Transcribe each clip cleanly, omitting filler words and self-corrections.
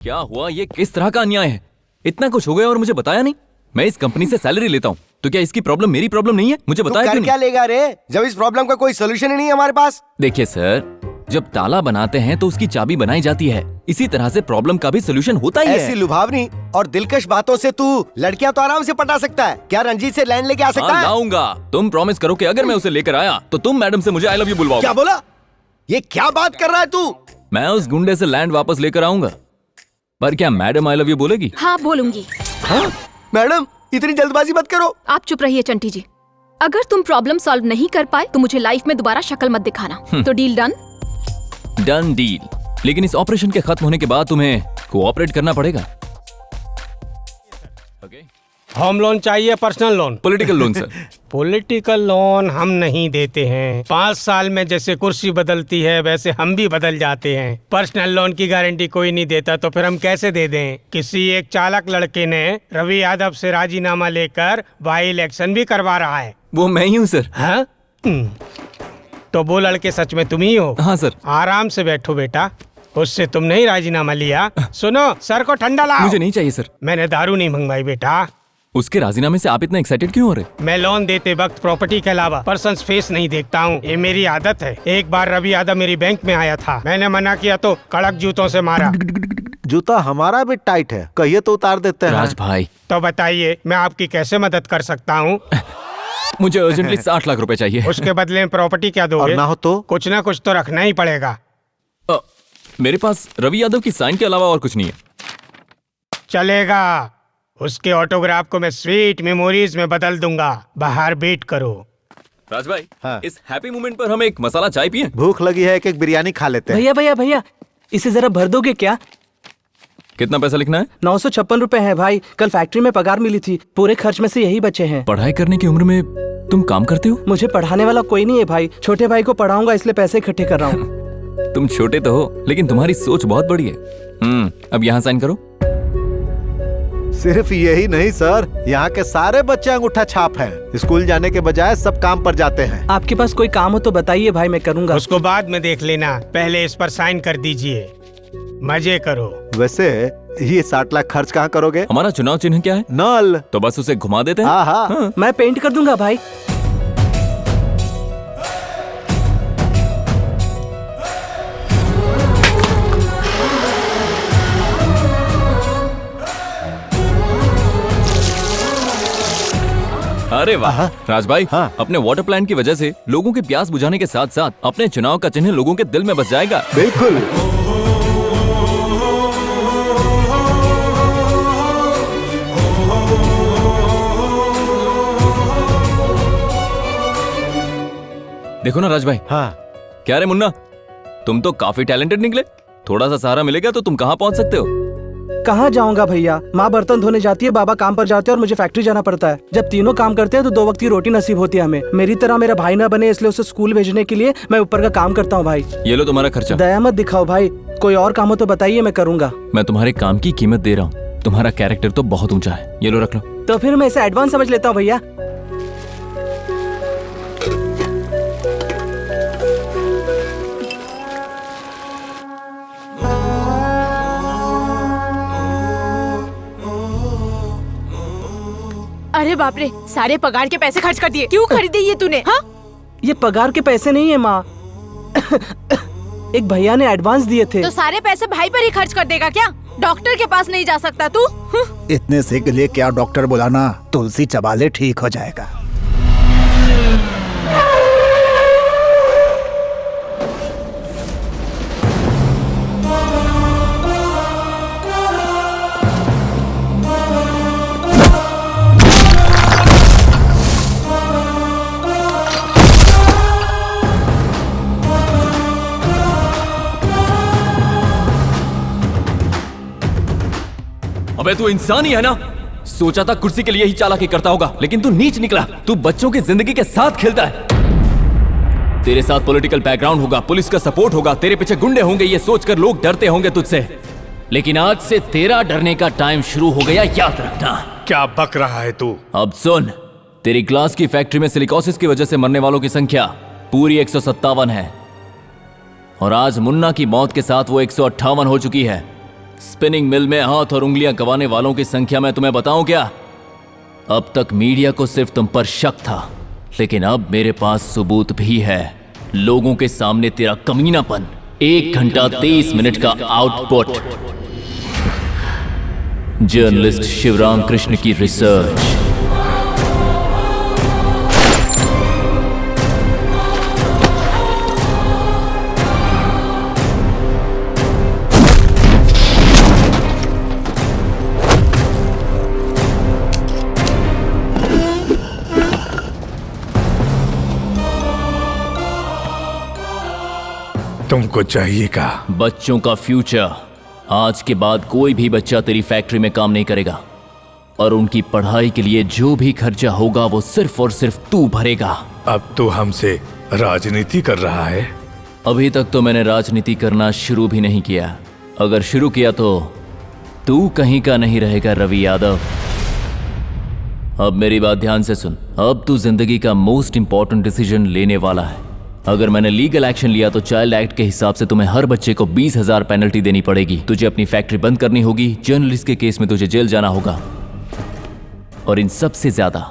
क्या हुआ? ये किस तरह का अन्याय है? इतना कुछ हो गया और मुझे बताया नहीं। मैं इस कंपनी से सैलरी लेता हूँ, तो क्या इसकी प्रॉब्लम मेरी प्रॉब्लम नहीं है? मुझे बताया क्यों क्या नहीं? लेगा रे, जब इस प्रॉब्लम का कोई सोल्यूशन ही नहीं है हमारे पास। देखिए सर, जब ताला बनाते हैं तो उसकी चाबी बनाई जाती है। इसी तरह से प्रॉब्लम का भी सोल्यूशन होता ही है। ऐसी लुभावनी और दिलकश बातों से तू लड़कियां तो आराम से पटा सकता है। क्या रंजीत से लैंड लेके आ सकता है? लाऊंगा। तुम प्रॉमिस करो कि अगर मैं उसे लेकर आया तो तुम मैडम से मुझे आई लव यू बुलवाओ। क्या बोला? ये क्या बात कर रहा है तू? मैं उस गुंडे से लैंड वापस लेकर आऊंगा, पर क्या मैडम आई लव यू बोलेगी? हाँ बोलूंगी। हाँ? मैडम इतनी जल्दबाजी मत करो। आप चुप रहिए चंटी जी। अगर तुम प्रॉब्लम सॉल्व नहीं कर पाए तो मुझे लाइफ में दोबारा शक्ल मत दिखाना। तो डील डन? Done deal. लेकिन इस ऑपरेशन के खत्म होने के बाद तुम्हें कोऑपरेट करना पड़ेगा। होम लोन चाहिए, personal loan? Political loan sir. Political loan हम नहीं देते हैं। 5 साल में जैसे कुर्सी बदलती है वैसे हम भी बदल जाते हैं। पर्सनल लोन की गारंटी कोई नहीं देता, तो फिर हम कैसे दे दें? किसी एक चालाक लड़के ने रवि यादव से राजीनामा लेकर बाई इलेक्शन भी करवा रहा है। वो मैं ही हूँ सर। हाँ? तो वो लड़के सच में तुम ही हो? हाँ सर। आराम से बैठो बेटा, उससे तुम नहीं राजीनामा लिया। सुनो, सर को ठंडा लाओ। मुझे नहीं चाहिए सर। मैंने दारू नहीं मंगवाई बेटा। उसके राजीनामे से आप इतना एक्साइटेड क्यों हो रहे? मैं लोन देते वक्त प्रॉपर्टी के अलावा पर्सन्स फेस नहीं देखता हूँ। ये मेरी आदत है। एक बार रवि यादव मेरी बैंक में आया था, मैंने मना किया तो कड़क जूतों से मारा। जूता हमारा भी टाइट है, कहिए तो उतार देते हैं। राज भाई, तो बताइए मैं आपकी कैसे मदद कर सकता हूँ? मुझे अर्जेंटली 60 लाख रुपए चाहिए। उसके बदले में प्रॉपर्टी क्या दोगे? और ना हो तो? कुछ ना कुछ तो रखना ही पड़ेगा। मेरे पास रवि यादव की साइन के अलावा और कुछ नहीं है। चलेगा, उसके ऑटोग्राफ को मैं स्वीट मेमोरीज में बदल दूंगा। बाहर वेट करो। राज भाई, हाँ। इस हैप्पी मोमेंट पर हम एक मसाला चाय पिए। भूख लगी है, एक बिरयानी खा लेते हैं। भैया भैया भैया, इसे जरा भर दोगे क्या? कितना पैसा लिखना है? 956 रुपए है भाई। कल फैक्ट्री में पगार मिली थी, पूरे खर्च में से यही बचे हैं। पढ़ाई करने की उम्र में तुम काम करते हो? मुझे पढ़ाने वाला कोई नहीं है भाई, छोटे भाई को पढ़ाऊंगा इसलिए पैसे इकट्ठे कर रहा हूँ। तुम छोटे तो हो, लेकिन तुम्हारी सोच बहुत बड़ी है। अब यहाँ साइन करो। सिर्फ यही नहीं सर, यहाँ के सारे बच्चे अंगूठा छाप हैं। स्कूल जाने के बजाय सब काम पर जाते हैं। आपके पास कोई काम हो तो बताइए भाई, मैं करूंगा। उसको बाद में देख लेना, पहले इस पर साइन कर दीजिए। मजे करो। वैसे ये 60 लाख खर्च कहाँ करोगे? हमारा चुनाव चिन्ह क्या है? नल। तो बस उसे घुमा देते हैं। हाँ। मैं पेंट कर दूंगा भाई। अरे वाह राज भाई, हाँ। अपने वाटर प्लांट की वजह से लोगों की प्यास बुझाने के साथ साथ अपने चुनाव का चिन्ह लोगों के दिल में बस जाएगा। बिल्कुल। देखो ना राज भाई। हाँ। क्या रे मुन्ना, तुम तो काफी टैलेंटेड निकले। थोड़ा सा सहारा मिलेगा तो तुम कहाँ पहुँच सकते हो। कहाँ जाऊंगा भैया, माँ बर्तन धोने जाती है, बाबा काम पर जाते हैं और मुझे फैक्ट्री जाना पड़ता है। जब तीनों काम करते हैं तो 2 वक्त की रोटी नसीब होती है हमें। मेरी तरह मेरा भाई ना बने, इसलिए उसे स्कूल भेजने के लिए मैं ऊपर का काम करता हूँ भाई। ये लो तुम्हारा खर्चा। दया मत दिखाओ भाई, कोई और काम हो तो बताइए, मैं करूंगा। मैं तुम्हारे काम की कीमत दे रहा हूँ। तुम्हारा कैरेक्टर तो बहुत ऊंचा है। ये लो रख लो। तो फिर मैं इसे एडवांस समझ लेता हूँ भैया। अरे बाप रे, सारे पगार के पैसे खर्च कर दिए। क्यों खरीदी ये तूने? हाँ? ये पगार के पैसे नहीं है माँ। एक भैया ने एडवांस दिए थे। तो सारे पैसे भाई पर ही खर्च कर देगा क्या? डॉक्टर के पास नहीं जा सकता तू? इतने से के लिए क्या डॉक्टर बुलाना, तुलसी चबा ले ठीक हो जाएगा। अबे तू इंसान ही है ना? सोचा था कुर्सी के लिए ही चालाकी करता होगा, लेकिन तू नीच निकला। तू बच्चों की जिंदगी के साथ खेलता है। तेरे साथ पॉलिटिकल बैकग्राउंड होगा, पुलिस का सपोर्ट होगा, तेरे पीछे गुंडे होंगे, ये सोचकर लोग डरते होंगे तुझसे। लेकिन आज से तेरा डरने का टाइम शुरू हो गया, याद रखना। क्या बक रहा है तू? अब सुन, तेरी ग्लास की फैक्ट्री में सिलिकॉसिस की वजह से मरने वालों की संख्या पूरी 157 है और आज मुन्ना की मौत के साथ वो 158 हो चुकी है। स्पिनिंग मिल में हाथ और उंगलियां गंवाने वालों की संख्या में तुम्हें बताऊं क्या? अब तक मीडिया को सिर्फ तुम पर शक था, लेकिन अब मेरे पास सबूत भी है। लोगों के सामने तेरा कमीनापन, 1 घंटा 23 मिनट का आउटपुट। जर्नलिस्ट शिवराम कृष्ण की रिसर्च। तुमको चाहिए का? बच्चों का फ्यूचर। आज के बाद कोई भी बच्चा तेरी फैक्ट्री में काम नहीं करेगा, और उनकी पढ़ाई के लिए जो भी खर्चा होगा वो सिर्फ और सिर्फ तू भरेगा। अब तो हमसे राजनीति कर रहा है। अभी तक तो मैंने राजनीति करना शुरू भी नहीं किया। अगर शुरू किया तो तू कहीं का नहीं रहेगा रवि यादव। अब मेरी बात ध्यान से सुन। अब तू जिंदगी का मोस्ट इंपॉर्टेंट डिसीजन लेने वाला है। अगर मैंने लीगल एक्शन लिया तो चाइल्ड एक्ट के हिसाब से तुम्हें हर बच्चे को 20,000 पेनल्टी देनी पड़ेगी। तुझे अपनी फैक्ट्री बंद करनी होगी। जर्नलिस्ट के केस में तुझे जेल जाना होगा। और इन सबसे ज्यादा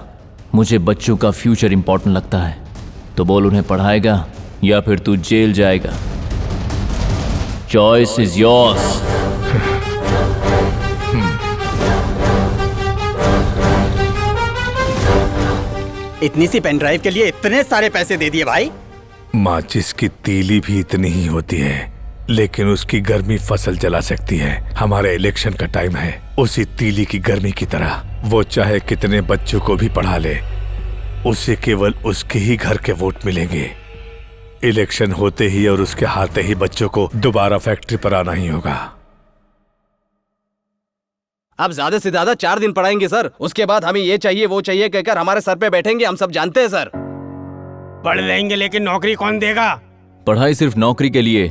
मुझे बच्चों का फ्यूचर इंपॉर्टेंट लगता है। तो बोल, उन्हें पढ़ाएगा या फिर तू जेल जाएगा? Choice is yours. इतनी सी पेन ड्राइव के लिए इतने सारे पैसे दे दिए भाई। माचिस की तीली भी इतनी ही होती है, लेकिन उसकी गर्मी फसल जला सकती है। हमारे इलेक्शन का टाइम है, उसी तीली की गर्मी की तरह। वो चाहे कितने बच्चों को भी पढ़ा ले, उसे केवल उसके ही घर के वोट मिलेंगे। इलेक्शन होते ही और उसके हारते ही बच्चों को दोबारा फैक्ट्री पर आना ही होगा। अब ज्यादा से ज्यादा 4 दिन पढ़ाएंगे सर। उसके बाद हमें ये चाहिए वो चाहिए कहकर हमारे सर पे बैठेंगे। हम सब जानते हैं सर। पढ़ लेंगे लेकिन नौकरी कौन देगा? पढ़ाई सिर्फ नौकरी के लिए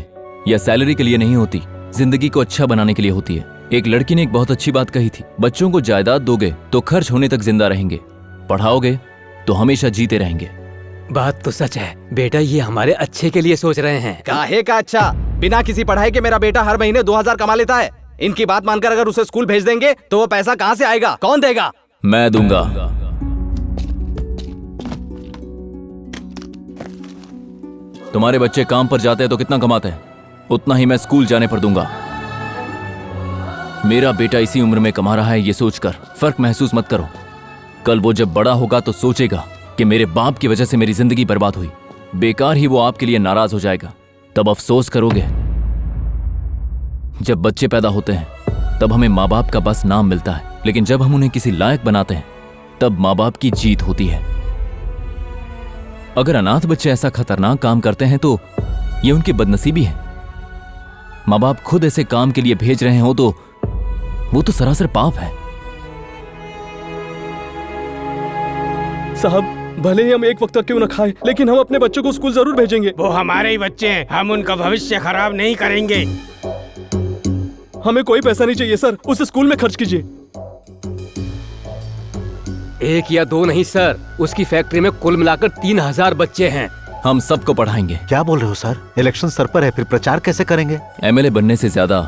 या सैलरी के लिए नहीं होती, जिंदगी को अच्छा बनाने के लिए होती है। एक लड़की ने एक बहुत अच्छी बात कही थी, बच्चों को जायदाद दोगे तो खर्च होने तक जिंदा रहेंगे, पढ़ाओगे तो हमेशा जीते रहेंगे। बात तो सच है बेटा, ये हमारे अच्छे के लिए सोच रहे हैं। काहे का अच्छा? बिना किसी पढ़ाई के मेरा बेटा हर महीने 2,000 कमा लेता है। इनकी बात मानकर अगर उसे स्कूल भेज देंगे तो वो पैसा कहाँ से आएगा? कौन देगा? मैं दूंगा। तुम्हारे बच्चे काम पर जाते हैं तो कितना कमाते हैं, उतना ही मैं स्कूल जाने पर दूंगा। मेरा बेटा इसी उम्र में कमा रहा है, ये सोचकर फर्क महसूस मत करो। कल वो जब बड़ा होगा तो सोचेगा कि मेरे बाप की वजह से मेरी जिंदगी बर्बाद हुई। बेकार ही वो आपके लिए नाराज हो जाएगा, तब अफसोस करोगे। जब बच्चे पैदा होते हैं तब हमें माँ बाप का बस नाम मिलता है, लेकिन जब हम उन्हें किसी लायक बनाते हैं तब माँ बाप की जीत होती है। अगर अनाथ बच्चे ऐसा खतरनाक काम करते हैं तो ये उनकी बदनसीबी है। माँ बाप खुद ऐसे काम के लिए भेज रहे हो तो वो तो सरासर पाप है। साहब, भले ही हम एक वक्त तक क्यों न खाए, लेकिन हम अपने बच्चों को स्कूल जरूर भेजेंगे। वो हमारे ही बच्चे हैं, हम उनका भविष्य खराब नहीं करेंगे। हमें कोई पैसा नहीं चाहिए सर, उसे स्कूल में खर्च कीजिए। 1 या 2 नहीं सर, उसकी फैक्ट्री में कुल मिलाकर 3,000 बच्चे हैं। हम सबको पढ़ाएंगे। क्या बोल रहे हो सर? इलेक्शन सर पर है, फिर प्रचार कैसे करेंगे? एमएलए बनने से ज्यादा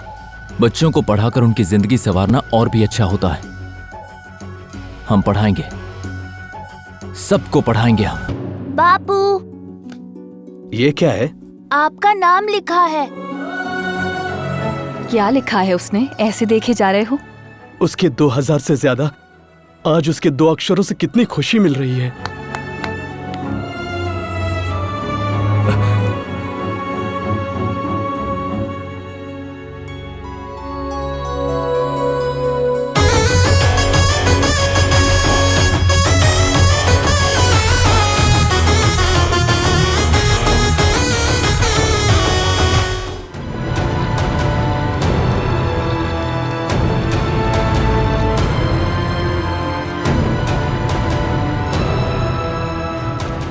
बच्चों को पढ़ाकर उनकी जिंदगी संवारना और भी अच्छा होता है। हम पढ़ाएंगे, सबको पढ़ाएंगे हम। बापू, ये क्या है? आपका नाम लिखा है। क्या लिखा है उसने? ऐसे देखे जा रहे हो? उसके 2,000 से ज्यादा आज उसके 2 अक्षरों से कितनी खुशी मिल रही है।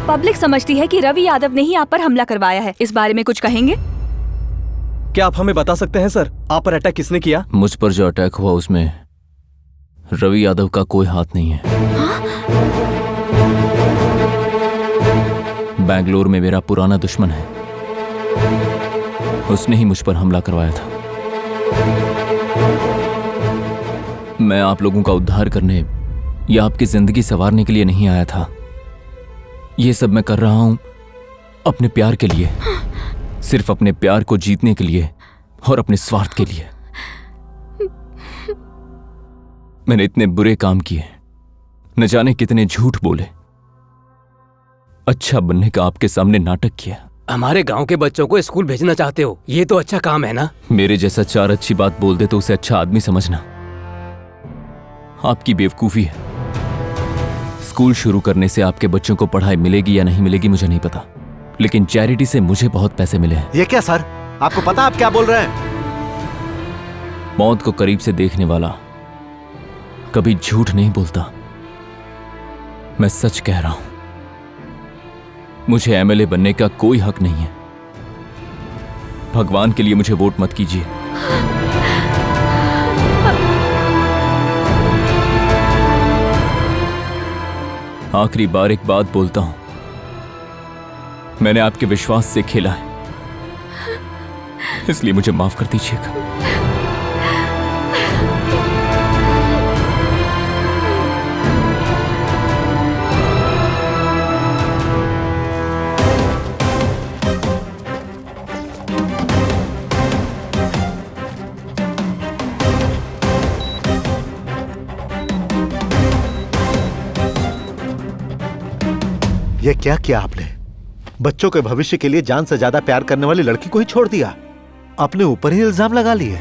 पब्लिक समझती है कि रवि यादव ने ही आप पर हमला करवाया है। इस बारे में कुछ कहेंगे? क्या आप हमें बता सकते हैं सर, आप पर अटैक किसने किया? मुझ पर जो अटैक हुआ उसमें रवि यादव का कोई हाथ नहीं है। बैंगलोर में मेरा पुराना दुश्मन है, उसने ही मुझ पर हमला करवाया था। मैं आप लोगों का उद्धार करने या आपकी जिंदगी संवारने के लिए नहीं आया था। ये सब मैं कर रहा हूं अपने प्यार के लिए, सिर्फ अपने प्यार को जीतने के लिए और अपने स्वार्थ के लिए। मैंने इतने बुरे काम किए, न जाने कितने झूठ बोले, अच्छा बनने का आपके सामने नाटक किया। हमारे गांव के बच्चों को स्कूल भेजना चाहते हो, ये तो अच्छा काम है ना। मेरे जैसा चार अच्छी बात बोल दे तो उसे अच्छा आदमी समझना आपकी बेवकूफी है। स्कूल शुरू करने से आपके बच्चों को पढ़ाई मिलेगी या नहीं मिलेगी मुझे नहीं पता, लेकिन चैरिटी से मुझे बहुत पैसे मिले हैं। ये क्या सर, आपको पता आप क्या बोल रहे हैं? मौत को करीब से देखने वाला कभी झूठ नहीं बोलता। मैं सच कह रहा हूं, मुझे एमएलए बनने का कोई हक नहीं है। भगवान के लिए मुझे वोट मत कीजिए। आखिरी बार एक बात बोलता हूं, मैंने आपके विश्वास से खेला है, इसलिए मुझे माफ कर दीजिएगा। ये क्या किया आपने? बच्चों के भविष्य के लिए जान से ज्यादा प्यार करने वाली लड़की को ही छोड़ दिया, अपने ऊपर ही इल्जाम लगा लिए।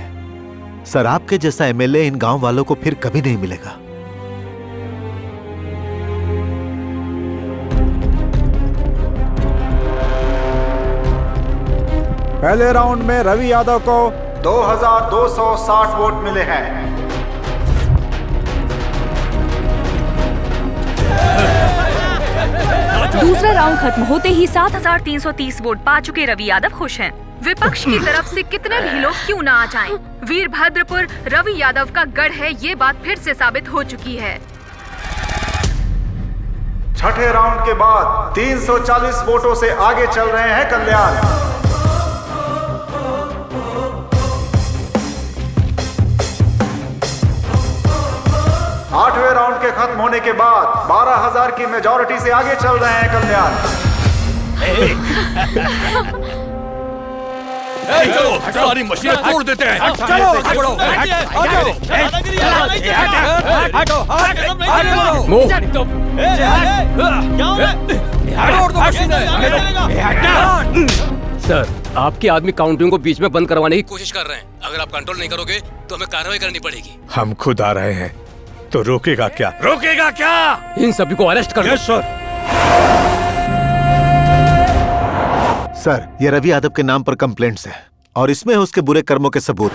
सर, आपके जैसा एमएलए इन गांव वालों को फिर कभी नहीं मिलेगा। पहले राउंड में रवि यादव को 2260 वोट मिले हैं। दूसरा राउंड खत्म होते ही 7330 वोट पा चुके रवि यादव खुश हैं। विपक्ष की तरफ से कितने भी लोग क्यों ना आ जाएं, वीरभद्रपुर रवि यादव का गढ़ है, ये बात फिर से साबित हो चुकी है। छठे राउंड के बाद 340 वोटों से आगे चल रहे हैं कल्याण। आठवें राउंड के खत्म होने के बाद 12,000 की मेजॉरिटी से आगे चल रहे हैं कल्याण। चलो, सारी मशीनें तोड़ देते हैं। सर, आपके आदमी काउंटिंग को बीच में बंद करवाने की कोशिश कर रहे हैं। अगर आप कंट्रोल नहीं करोगे तो हमें कार्रवाई करनी पड़ेगी। हम खुद आ रहे हैं, तो रोकेगा क्या? रोकेगा क्या? इन सभी को अरेस्ट कर लो। सर, ये रवि यादव के नाम पर कंप्लेंट्स है और इसमें है उसके बुरे कर्मों के सबूत।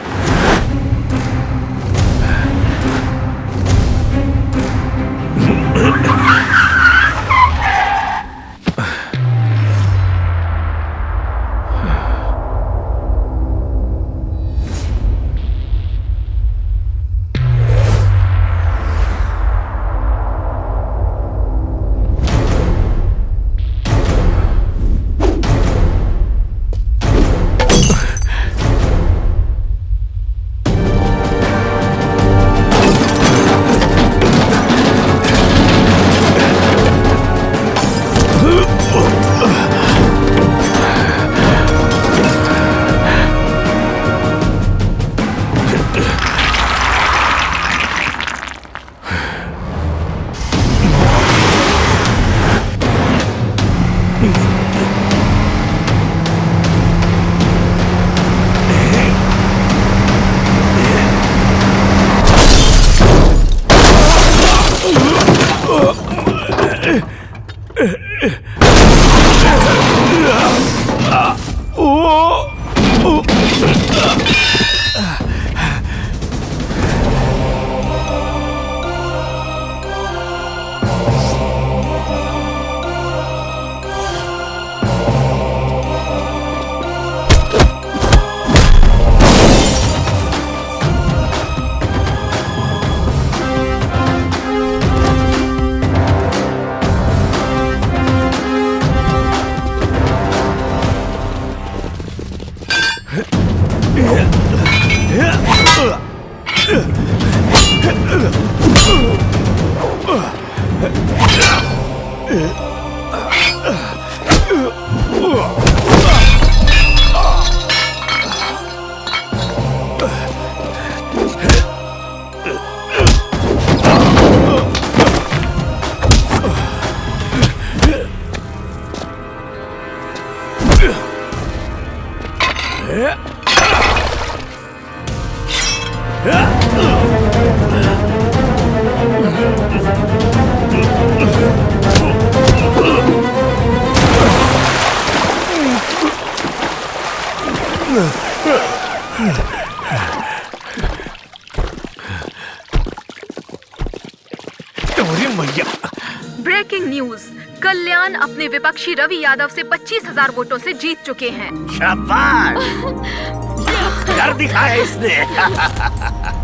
ब्रेकिंग न्यूज, कल्याण अपने विपक्षी रवि यादव से 25,000 वोटों से जीत चुके हैं। शाबाश, कर दिखाया इसने।